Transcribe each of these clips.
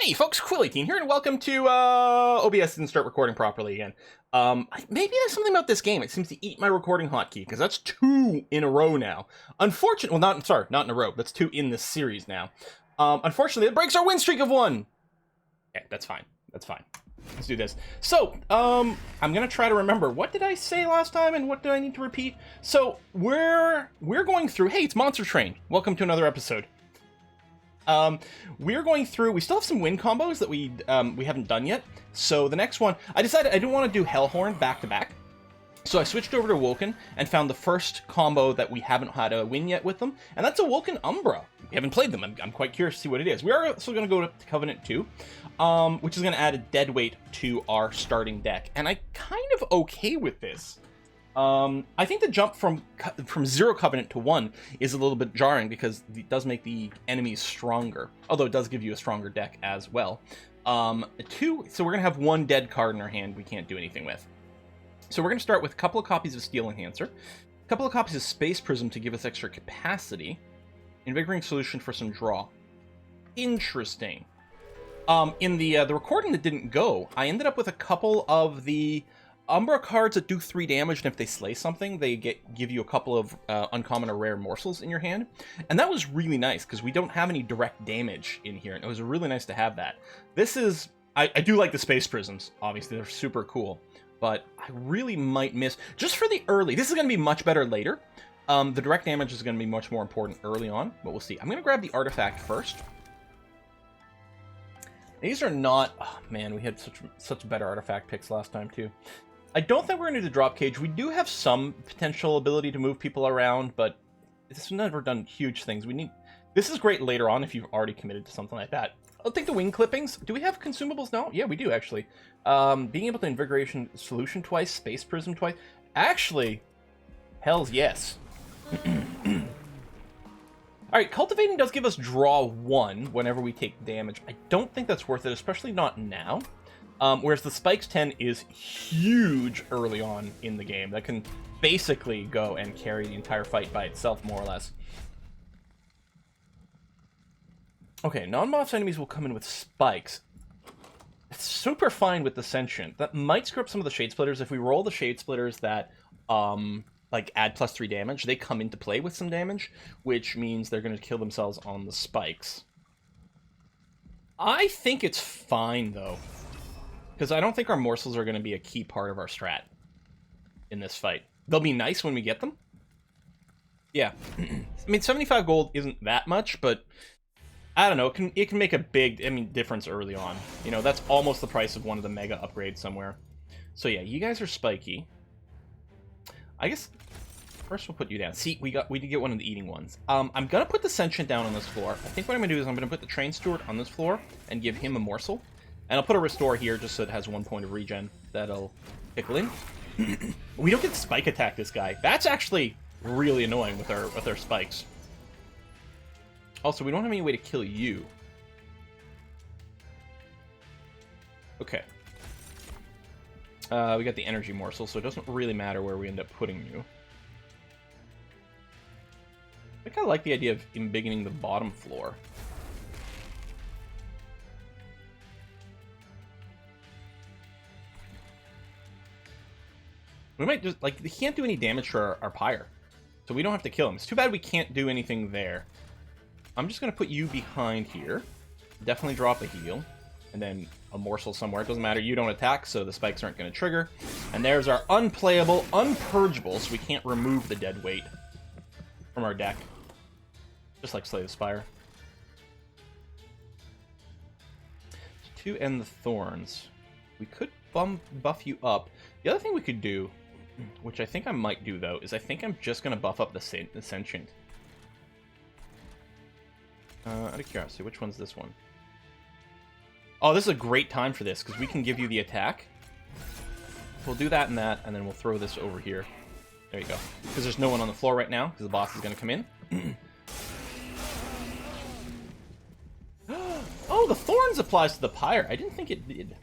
Hey folks, Quilly18 here, and welcome to OBS didn't start recording properly again. Maybe there's something about this game. It seems to eat my recording hotkey, because that's 2 in a row now. Unfortunately, well, not in a row. That's 2 in this series now. Unfortunately, it breaks our win streak of 1. Okay, that's fine. That's fine. Let's do this. So, I'm gonna try to remember, what did I say last time, and what do I need to repeat? So, we're going through, hey, it's Monster Train. Welcome to another episode. We're going through, we still have some win combos that we haven't done yet. So the next one, I decided I didn't want to do Hellhorn back to back. So I switched over to Awoken and found the first combo that we haven't had a win yet with them. And that's Awoken Umbra. We haven't played them. I'm quite curious to see what it is. We are also going to go to Covenant 2, which is going to add a dead weight to our starting deck. And I'm kind of okay with this. I think the jump from 0 Covenant to 1 is a little bit jarring because it does make the enemies stronger, although it does give you a stronger deck as well. 2, so we're going to have 1 dead card in our hand we can't do anything with. So we're going to start with a couple of copies of Steel Enhancer, a couple of copies of Space Prism to give us extra capacity, Invigorating Solution for some draw. Interesting. In the recording that didn't go, I ended up with a couple of the Umbra cards that do 3 damage, and if they slay something, they give you a couple of uncommon or rare morsels in your hand. And that was really nice, because we don't have any direct damage in here, and it was really nice to have that. This is... I do like the Space Prisms, obviously, they're super cool. But I really might miss... Just for the early... This is going to be much better later. The direct damage is going to be much more important early on, but we'll see. I'm going to grab the artifact first. These are not... Oh, man, we had such better artifact picks last time, too. I don't think we're going to do the drop cage. We do have some potential ability to move people around, but it's never done huge things. This is great later on if you've already committed to something like that. I'll take the wing clippings. Do we have consumables now? Yeah, we do, actually. Being able to Invigoration Solution twice, Space Prism twice. Actually, hells yes. Alright, Cultivating does give us draw 1 whenever we take damage. I don't think that's worth it, especially not now. Whereas the Spikes 10 is huge early on in the game. That can basically go and carry the entire fight by itself, more or less. Okay, non-boss enemies will come in with Spikes. It's super fine with the Sentient. That might screw up some of the Shade Splitters. If we roll the Shade Splitters that, like, add +3 damage, they come into play with some damage, which means they're going to kill themselves on the Spikes. I think it's fine, though. Because I don't think our morsels are going to be a key part of our strat in this fight. They'll be nice when we get them. Yeah. I mean, 75 gold isn't that much, but I don't know. It can make a big, difference early on. You know, that's almost the price of one of the mega upgrades somewhere. So yeah, you guys are spiky. I guess first we'll put you down. See, we did get one of the eating ones. I'm going to put the Sentient down on this floor. I think what I'm going to do is I'm going to put the Train Steward on this floor and give him a morsel. And I'll put a Restore here just so it has 1 point of regen. That'll pickle in. We don't get Spike Attack this guy. That's actually really annoying with our spikes. Also, we don't have any way to kill you. Okay. We got the Energy Morsel, so it doesn't really matter where we end up putting you. I kind of like the idea of embiggening the bottom floor. We might just, like, he can't do any damage to our Pyre. So we don't have to kill him. It's too bad we can't do anything there. I'm just going to put you behind here. Definitely drop a heal. And then a morsel somewhere. It doesn't matter. You don't attack, so the spikes aren't going to trigger. And there's our unplayable, unpurgeable, so we can't remove the dead weight from our deck. Just like Slay the Spire. To end the Thorns, we could buff you up. The other thing we could do, which I think I might do, though, is I think I'm just going to buff up the Sentient. Out of curiosity, which one's this one? Oh, this is a great time for this, because we can give you the attack. We'll do that and that, and then we'll throw this over here. There you go. Because there's no one on the floor right now, because the boss is going to come in. Oh, the Thorns applies to the Pyre. I didn't think it did.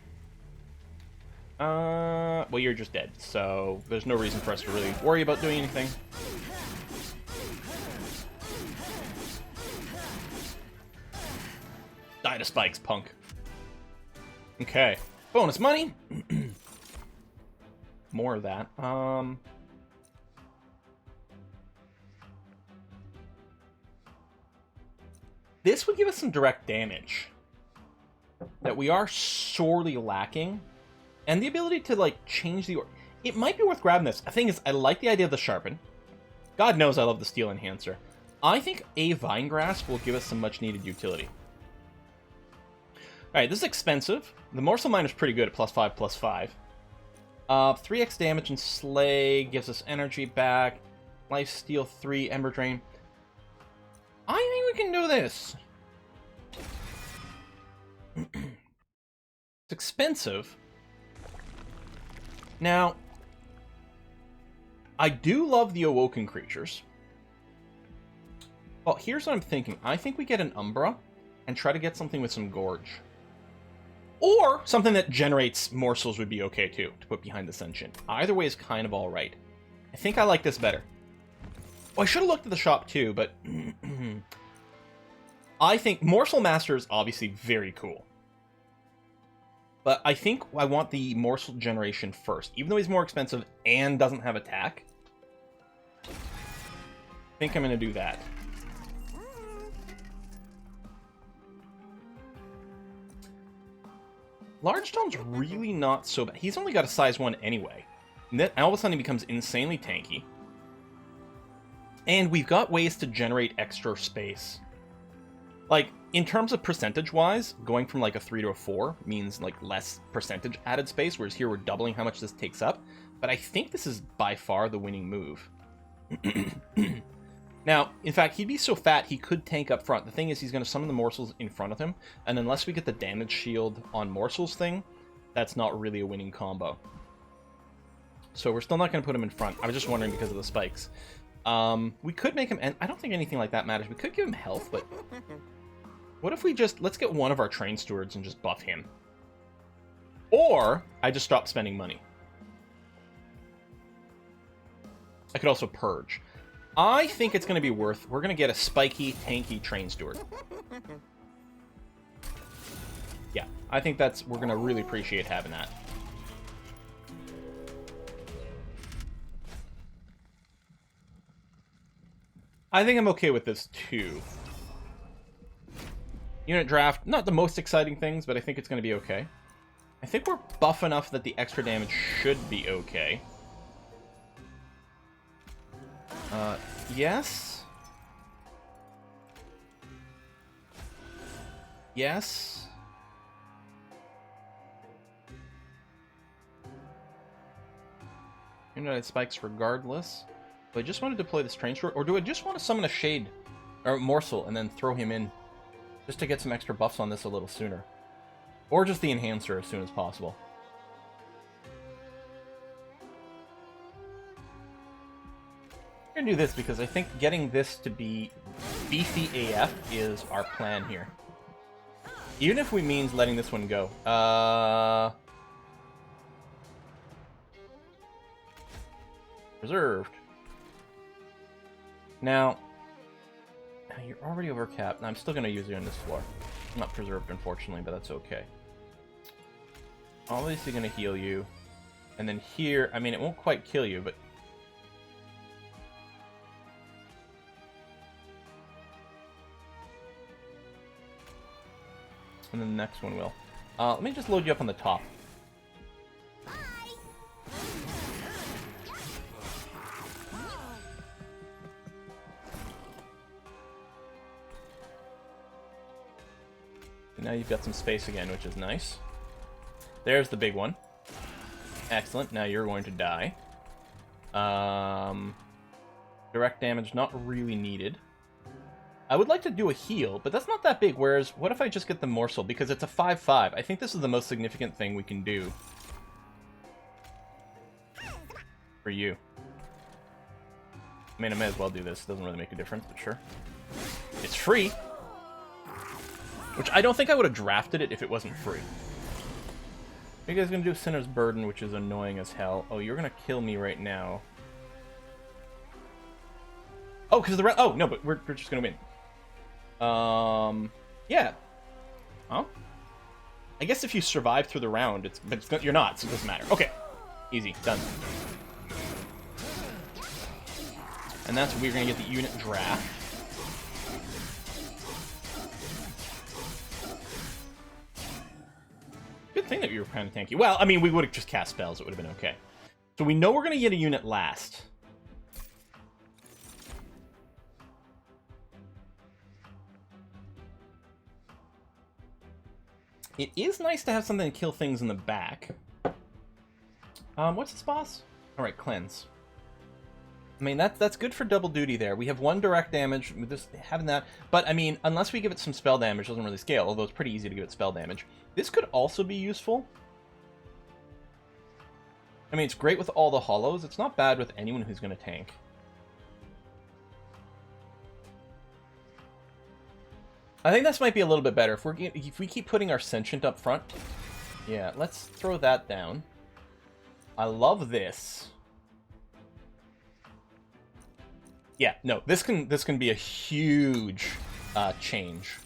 Well, you're just dead, so there's no reason for us to really worry about doing anything. Die to spikes, punk. Okay. Bonus money. More of that. This would give us some direct damage that we are sorely lacking. And the ability to, like, change the... It might be worth grabbing this. The thing is, I like the idea of the Sharpen. God knows I love the Steel Enhancer. I think a Vine Grasp will give us some much-needed utility. Alright, this is expensive. The Morsel Mine is pretty good at +5/+5. 3x damage and Slay gives us energy back. Life Steal 3, Ember Drain. I think we can do this. It's expensive. Now, I do love the Awoken creatures. Well, here's what I'm thinking. I think we get an Umbra and try to get something with some Gorge. Or something that generates morsels would be okay too, to put behind the Sentient. Either way is kind of alright. I think I like this better. Well, I should have looked at the shop too, but... I think Morsel Master is obviously very cool. But I think I want the morsel generation first. Even though he's more expensive and doesn't have attack. I think I'm going to do that. Large Stone's really not so bad. He's only got a size 1 anyway. And then all of a sudden he becomes insanely tanky. And we've got ways to generate extra space. Like, in terms of percentage-wise, going from like a 3 to a 4 means like less percentage added space, whereas here we're doubling how much this takes up. But I think this is by far the winning move. Now, in fact, he'd be so fat he could tank up front. The thing is, he's going to summon the morsels in front of him, and unless we get the damage shield on morsels thing, that's not really a winning combo. So we're still not going to put him in front. I was just wondering because of the spikes. We could make him... And I don't think anything like that matters. We could give him health, but... What if we just... Let's get one of our train stewards and just buff him. Or, I just stop spending money. I could also purge. I think it's going to be worth... We're going to get a spiky, tanky train steward. Yeah, I think that's... We're going to really appreciate having that. I think I'm okay with this, too. Unit draft, not the most exciting things, but I think it's going to be okay. I think we're buff enough that the extra damage should be okay. Yes. Yes. Unit spikes regardless. Do I just want to deploy this train short, or do I just want to summon a Shade or a Morsel and then throw him in just to get some extra buffs on this a little sooner? Or just the Enhancer as soon as possible. I'm gonna do this because I think getting this to be beefy AF is our plan here. Even if we means letting this one go. Reserved. Now, you're already over capped. I'm still going to use you on this floor. Not preserved, unfortunately, but that's okay. Obviously going to heal you. And then here, I mean, it won't quite kill you, but... And then the next one will. Let me just load you up on the top. Now you've got some space again, which is nice. There's the big one. Excellent. Now you're going to die. Direct damage, not really needed. I would like to do a heal, but that's not that big, whereas, what if I just get the Morsel? Because it's a 5/5. I think this is the most significant thing we can do. For you. I mean, I may as well do this. It doesn't really make a difference, but sure. It's free! Which I don't think I would have drafted it if it wasn't free. What are you guys gonna do? Sinner's Burden, which is annoying as hell. Oh, you're gonna kill me right now. Oh, because the oh, no, but we're just gonna win. Yeah. Huh? I guess if you survive through the round, you're not, so it doesn't matter. Okay, easy, done. And that's where we're gonna get the unit draft. Good thing that you were kind of tanky. Well, I mean, we would have just cast spells. It would have been okay. So we know we're going to get a unit last. It is nice to have something to kill things in the back. What's this boss? All right, cleanse. I mean, that's good for double duty there. We have 1 direct damage with this having that, but I mean, unless we give it some spell damage, it doesn't really scale, although it's pretty easy to give it spell damage. This could also be useful. I mean, it's great with all the hollows. It's not bad with anyone who's going to tank. I think this might be a little bit better. If we keep putting our Sentient up front. Yeah, let's throw that down. I love this. Yeah, no, this can be a huge change.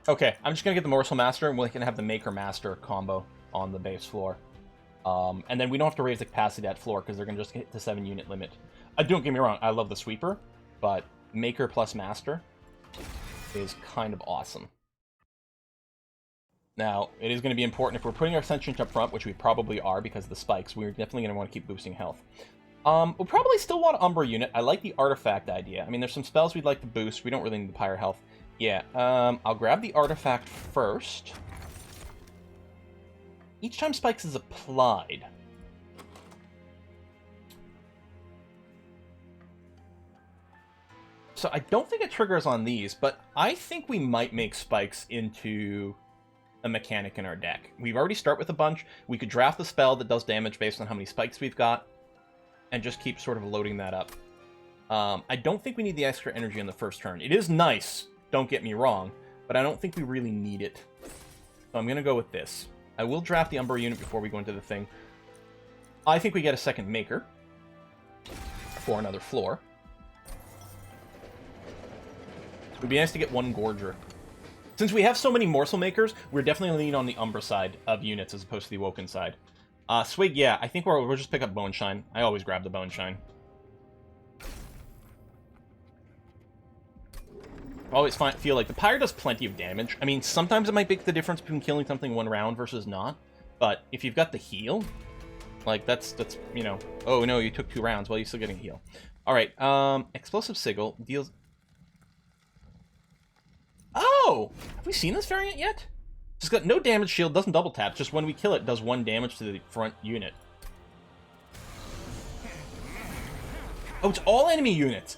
Okay, I'm just gonna get the Morsel Master, and we can have the Maker Master combo on the base floor. And then we don't have to raise the capacity at floor, because they're gonna just hit the 7-unit limit. Don't get me wrong, I love the Sweeper, but Maker plus Master is kind of awesome. Now, it is going to be important if we're putting our Sentient up front, which we probably are because of the spikes, we're definitely going to want to keep boosting health. We'll probably still want an Umbra unit. I like the Artifact idea. I mean, there's some spells we'd like to boost. We don't really need the Pyre health. Yeah, I'll grab the Artifact first. Each time spikes is applied. So I don't think it triggers on these, but I think we might make spikes into a mechanic in our deck. We've already start with a bunch. We could draft the spell that does damage based on how many spikes we've got, and just keep sort of loading that up. I don't think we need the extra energy on the first turn. It is nice, don't get me wrong, but I don't think we really need it. So I'm going to go with this. I will draft the Umbra unit before we go into the thing. I think we get a second Maker for another floor. It would be nice to get 1 Gorger. Since we have so many Morsel Makers, we're definitely leaning on the Umbra side of units as opposed to the Awoken side. Swig, yeah, I think we'll just pick up Bone Shine. I always grab the Bone Shine. I always feel like the Pyre does plenty of damage. I mean, sometimes it might make the difference between killing something 1 round versus not. But if you've got the heal, like, that's you know... Oh, no, you took 2 rounds. Well, you're still getting a heal. Alright, Explosive Sigil deals... Oh! Have we seen this variant yet? It's got no damage shield, doesn't double tap, just when we kill it, does 1 damage to the front unit. Oh, it's all enemy units!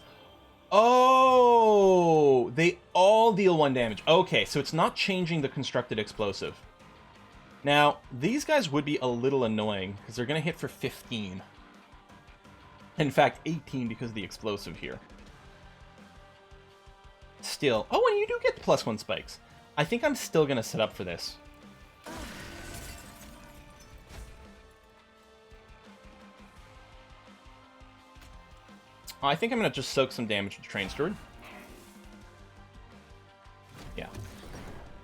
Oh! They all deal 1 damage. Okay, so it's not changing the constructed explosive. Now, these guys would be a little annoying, because they're going to hit for 15. In fact, 18 because of the explosive here. Still. Oh, and you do get the +1 spikes. I think I'm still going to set up for this. I think I'm going to just soak some damage with Train Steward. Yeah.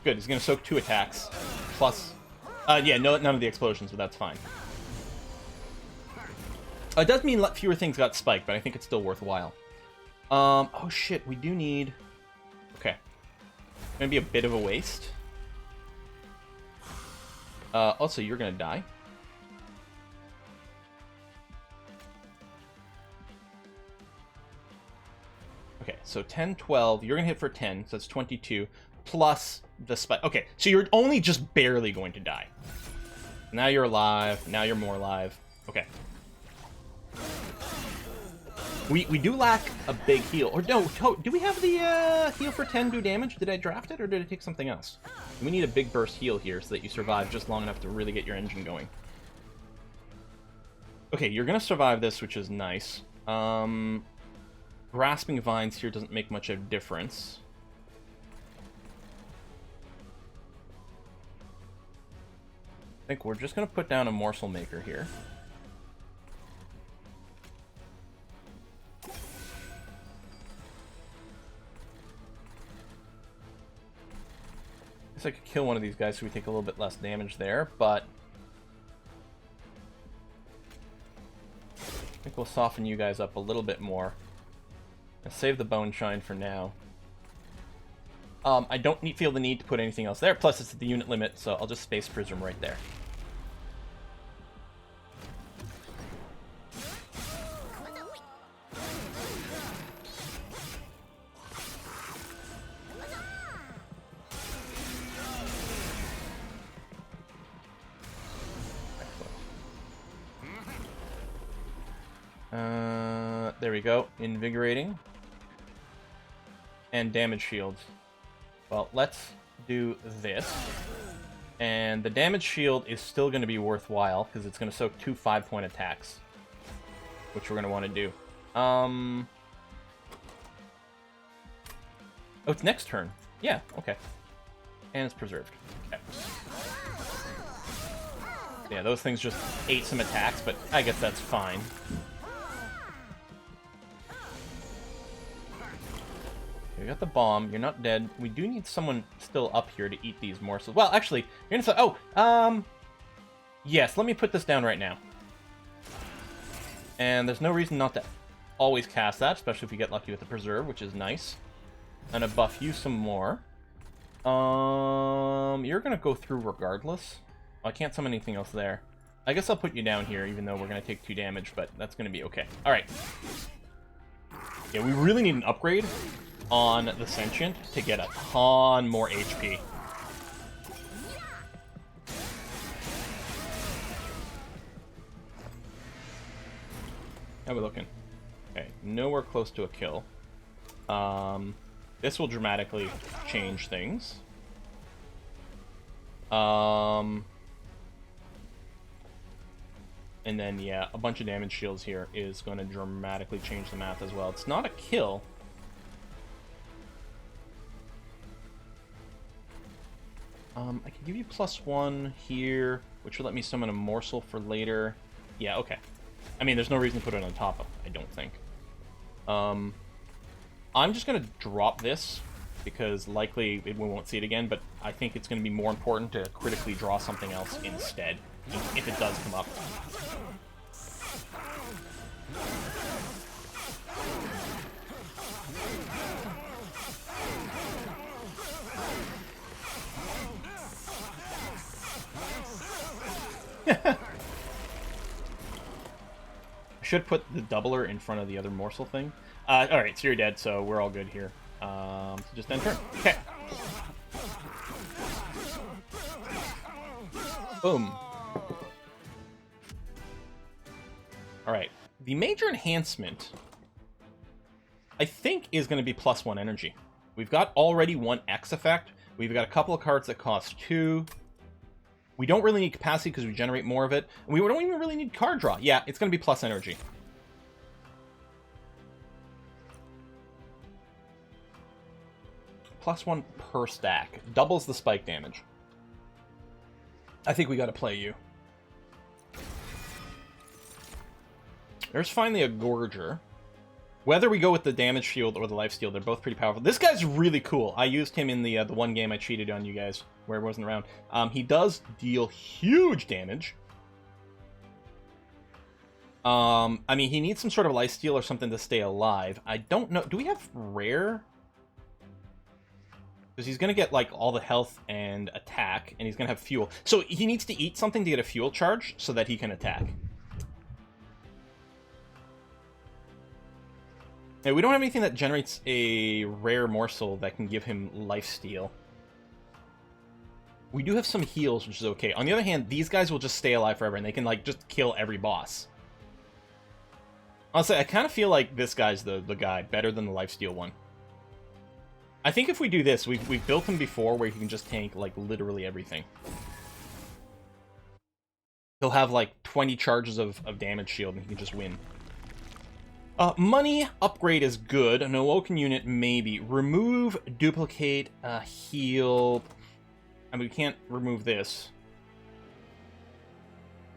Good, he's going to soak 2 attacks. Plus... yeah, none of the explosions, but that's fine. It does mean fewer things got spiked, but I think it's still worthwhile. Oh shit, we do need... Okay. Gonna be a bit of a waste. Also, you're gonna die. Okay, so 10, 12. You're gonna hit for 10, so that's 22. Plus the spike. Okay, so you're only just barely going to die. Now you're alive. Now you're more alive. Okay. We do lack a big heal. Or no, do we have the heal for 10 do damage? Did I draft it, or did I take something else? We need a big burst heal here so that you survive just long enough to really get your engine going. Okay, you're going to survive this, which is nice. Grasping Vines here doesn't make much of a difference. I think we're just going to put down a Morsel Maker here. Guess I could kill one of these guys so we take a little bit less damage there, but I think we'll soften you guys up a little bit more. And save the Bone Shine for now. I don't feel the need to put anything else there, plus it's at the unit limit, so I'll just Space Prism right there. There we go. Invigorating. And damage shields. Well, let's do this. And the damage shield is still going to be worthwhile, because it's going to soak 2 5-point attacks. Which we're going to want to do. Oh, it's next turn. Yeah, okay. And it's preserved. Okay. Yeah, those things just ate some attacks, but I guess that's fine. We got the bomb. You're not dead. We do need someone still up here to eat these morsels. Well, actually, you're gonna say, oh, yes, let me put this down right now. And there's no reason not to always cast that, especially if you get lucky with the preserve, which is nice. I'm gonna buff you some more. You're gonna go through regardless. Well, I can't summon anything else there. I guess I'll put you down here, even though we're gonna take 2 damage, but that's gonna be okay. Alright. Yeah, we really need an upgrade on the Sentient to get a ton more HP. How are we looking? Okay, nowhere close to a kill. This will dramatically change things. And then, yeah, a bunch of damage shields here is going to dramatically change the math as well. It's not a kill. I can give you +1 here, which will let me summon a morsel for later. Yeah, okay. I mean, there's no reason to put it on top of, I don't think. I'm just going to drop this, because likely we won't see it again, but I think it's going to be more important to critically draw something else instead, if it does come up. I should put the doubler in front of the other morsel thing. Alright, so you're dead, so we're all good here. So just end turn. Okay. Boom. Alright. The major enhancement, I think, is going to be +1 energy. We've got already 1 X effect. We've got a couple of cards that cost 2. We don't really need capacity because we generate more of it. And we don't even really need card draw. Yeah, it's going to be + energy. +1 per stack. Doubles the spike damage. I think we got to play you. There's finally a Gorger. Whether we go with the damage shield or the lifesteal, they're both pretty powerful. This guy's really cool. I used him in the one game I cheated on you guys, where it wasn't around. He does deal huge damage. I mean, he needs some sort of lifesteal or something to stay alive. I don't know. Do we have rare? Because he's going to get, like, all the health and attack, and he's going to have fuel. So he needs to eat something to get a fuel charge so that he can attack. Now, we don't have anything that generates a rare morsel that can give him lifesteal. We do have some heals, which is okay. On the other hand, these guys will just stay alive forever, and they can, like, just kill every boss. Honestly, I kind of feel like this guy's the guy, better than the lifesteal one. I think if we do this, we've built him before where he can just tank, like, literally everything. He'll have, like, 20 charges of damage shield, and he can just win. Money upgrade is good. An Awoken unit, maybe. Remove, duplicate, heal. I mean, we can't remove this.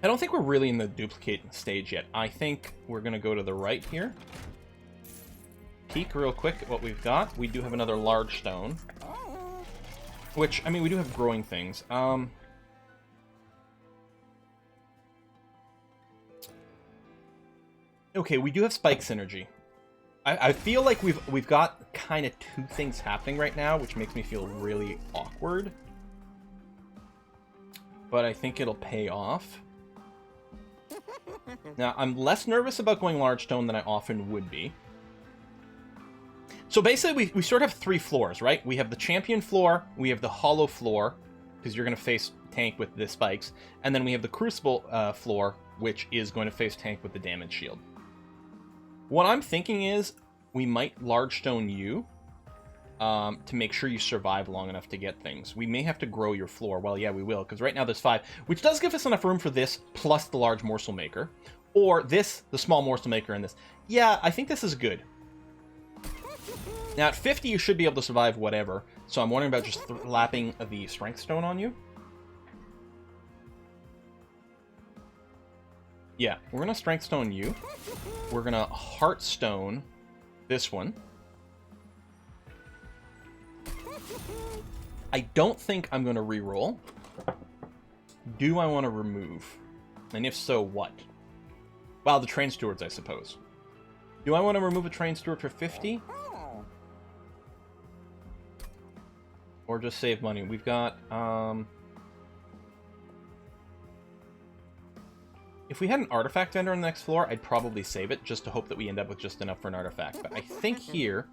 I don't think we're really in the duplicate stage yet. I think we're going to go to the right here. Peek real quick at what we've got. We do have another large stone. Which, I mean, we do have growing things. Okay, we do have spike synergy. I feel like we've got kind of two things happening right now, which makes me feel really awkward. But I think it'll pay off. Now, I'm less nervous about going large stone than I often would be. So basically, we sort of have 3 floors, right? We have the champion floor, we have the hollow floor, because you're going to face tank with the spikes, and then we have the crucible floor, which is going to face tank with the damage shield. What I'm thinking is, we might large stone you, to make sure you survive long enough to get things. We may have to grow your floor. Well, yeah, we will, because right now there's 5, which does give us enough room for this, plus the large morsel maker. Or this, the small morsel maker, and this. Yeah, I think this is good. Now, at 50, you should be able to survive whatever, so I'm wondering about just lapping the strength stone on you. Yeah, we're going to strength stone you. We're going to heart stone this one. I don't think I'm going to reroll. Do I want to remove? And if so, what? Wow, the train stewards, I suppose. Do I want to remove a train steward for 50? Or just save money? We've got, if we had an artifact vendor on the next floor, I'd probably save it, just to hope that we end up with just enough for an artifact. But I think here,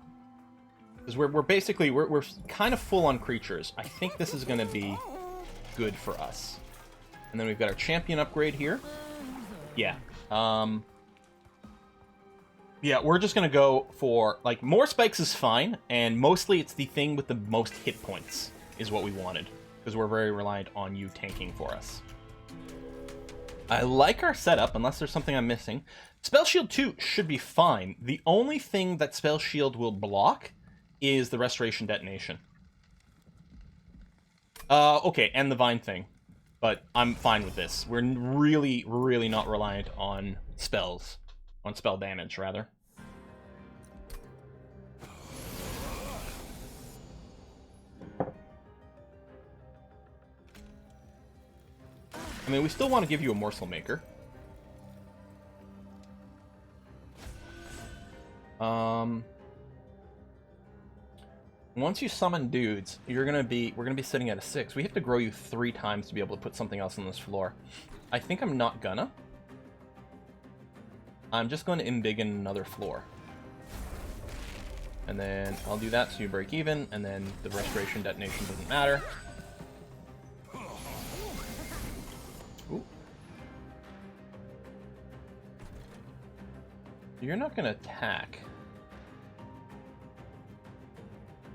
because we're kind of full on creatures, I think this is going to be good for us. And then we've got our champion upgrade here. Yeah. Yeah, we're just going to go for, like, more spikes is fine, and mostly it's the thing with the most hit points is what we wanted, because we're very reliant on you tanking for us. I like our setup, unless there's something I'm missing. Spell Shield 2 should be fine. The only thing that Spell Shield will block is the Restoration Detonation. Okay, and the Vine thing. But I'm fine with this. We're really, really not reliant on spells. On spell damage, rather. I mean, we still want to give you a Morsel Maker. Once you summon dudes, we're gonna be sitting at a 6. We have to grow you 3 times to be able to put something else on this floor. I think I'm not gonna. I'm just going to embiggen another floor. And then I'll do that so you break even, and then the Restoration Detonation doesn't matter. Ooh. You're not going to attack.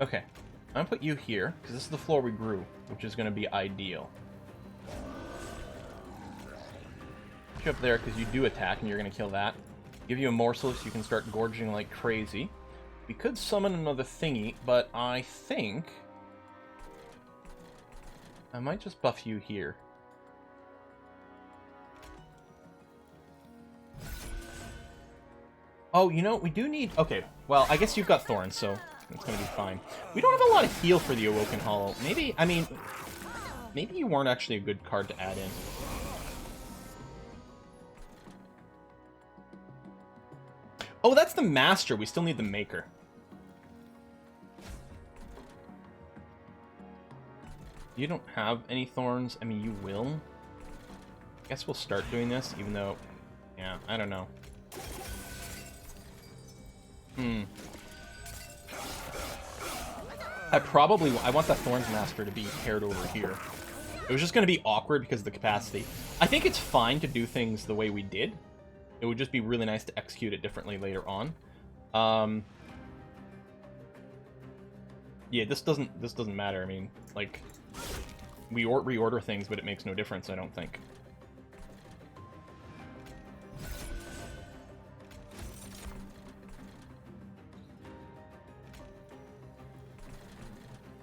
Okay. I'm going to put you here, because this is the floor we grew, which is going to be ideal. Put you up there, because you do attack, and you're going to kill that. Give you a morsel so you can start gorging like crazy. We could summon another thingy, but I think I might just buff you here. Oh, you know, we do need... Okay, well, I guess you've got Thorns, so it's going to be fine. We don't have a lot of heal for the Awoken Hollow. Maybe, I mean, maybe you weren't actually a good card to add in. Oh, that's the Master. We still need the Maker. You don't have any Thorns. I mean, you will. I guess we'll start doing this, even though... Yeah, I don't know. I want that Thorns Master to be paired over here. It was just going to be awkward because of the capacity. I think it's fine to do things the way we did. It would just be really nice to execute it differently later on. Yeah, this doesn't matter. I mean, like, we reorder things, but it makes no difference, I don't think.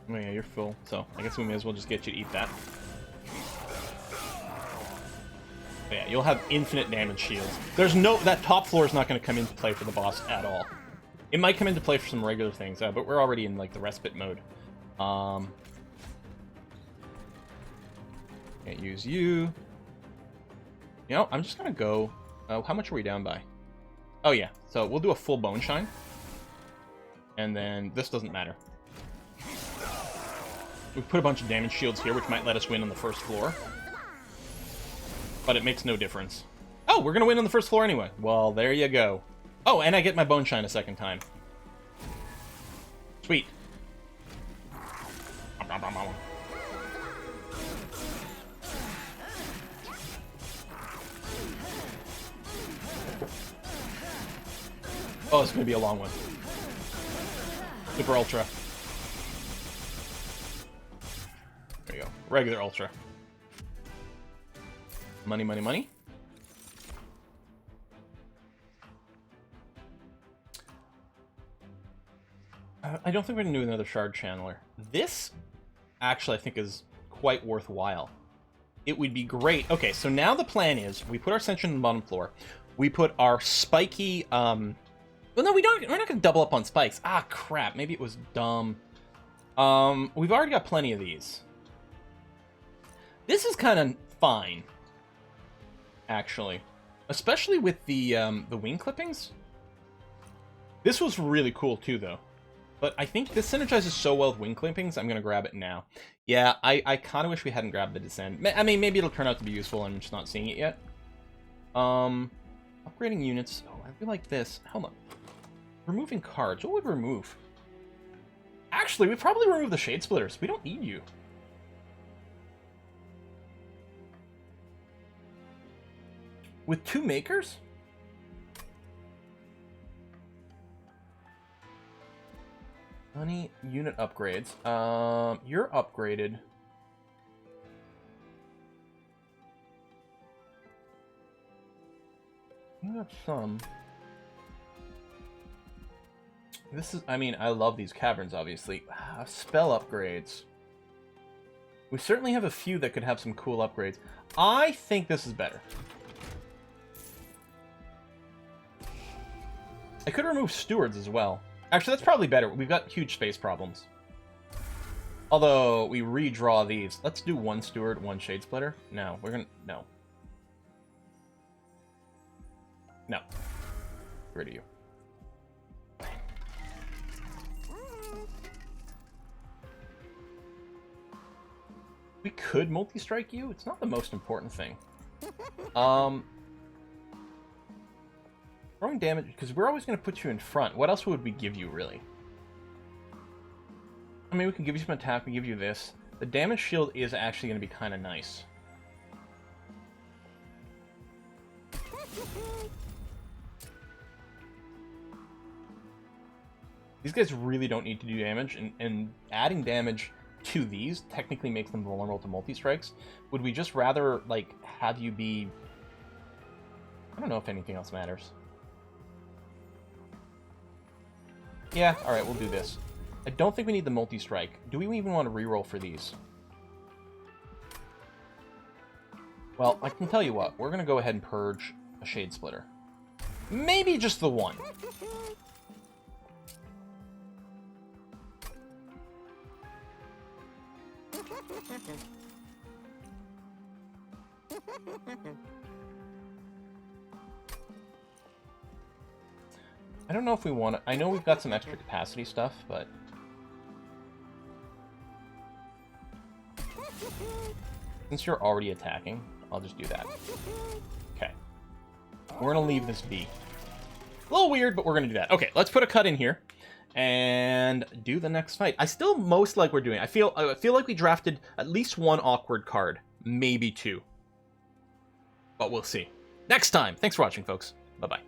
Oh yeah, you're full, so I guess we may as well just get you to eat that. But yeah, you'll have infinite damage shields. That top floor is not going to come into play for the boss at all. It might come into play for some regular things, but we're already in, like, the respite mode. Can't use you. You know, I'm just gonna go... how much are we down by? Oh yeah, so we'll do a full Bone Shine. And then this doesn't matter. We put a bunch of damage shields here, which might let us win on the first floor. But it makes no difference. Oh, we're gonna win on the first floor anyway. Well, there you go. Oh, and I get my Bone Shine a second time. Sweet. Oh, it's gonna be a long one. Super Ultra. There you go. Regular Ultra. Money, money, money. I don't think we're going to do another Shard Channeler. This, actually, I think is quite worthwhile. It would be great. Okay, so now the plan is, we put our Sentient on the bottom floor. We put our spiky, well, no, we're not going to double up on spikes. Ah, crap. Maybe it was dumb. We've already got plenty of these. This is kind of fine, actually. Especially with the wing clippings. This was really cool, too, though. But I think this synergizes so well with wing clippings, I'm going to grab it now. Yeah, I kind of wish we hadn't grabbed the Descend. I mean, maybe it'll turn out to be useful, I'm just not seeing it yet. Upgrading units. Oh, I feel like this. Hold on. Removing cards. What would remove? Actually, we probably remove the Shade Splitters. We don't need you. With 2 makers? Honey, unit upgrades. You're upgraded. You have some. This is, I mean, I love these caverns, obviously. Spell upgrades. We certainly have a few that could have some cool upgrades. I think this is better. I could remove stewards as well. Actually, that's probably better. We've got huge space problems. Although, we redraw these. Let's do 1 steward, 1 shade splitter. No, we're gonna... No. No. Get rid of you. We could multi-strike you. It's not the most important thing. Throwing damage, because we're always going to put you in front. What else would we give you, really? I mean, we can give you some attack, we give you this. The damage shield is actually going to be kind of nice. These guys really don't need to do damage, and adding damage to these technically makes them vulnerable to multi-strikes. Would we just rather, like, have you be... I don't know if anything else matters. Yeah, alright, we'll do this. I don't think we need the multi-strike. Do we even want to reroll for these? Well, I can tell you what. We're going to go ahead and purge a Shade Splitter. Maybe just the 1. I don't know if we want to... I know we've got some extra capacity stuff, but... Since you're already attacking, I'll just do that. Okay. We're going to leave this be. A little weird, but we're going to do that. Okay, let's put a cut in here and do the next fight. I still most like we're doing. I feel like we drafted at least 1 awkward card. Maybe 2. But we'll see. Next time. Thanks for watching, folks. Bye-bye.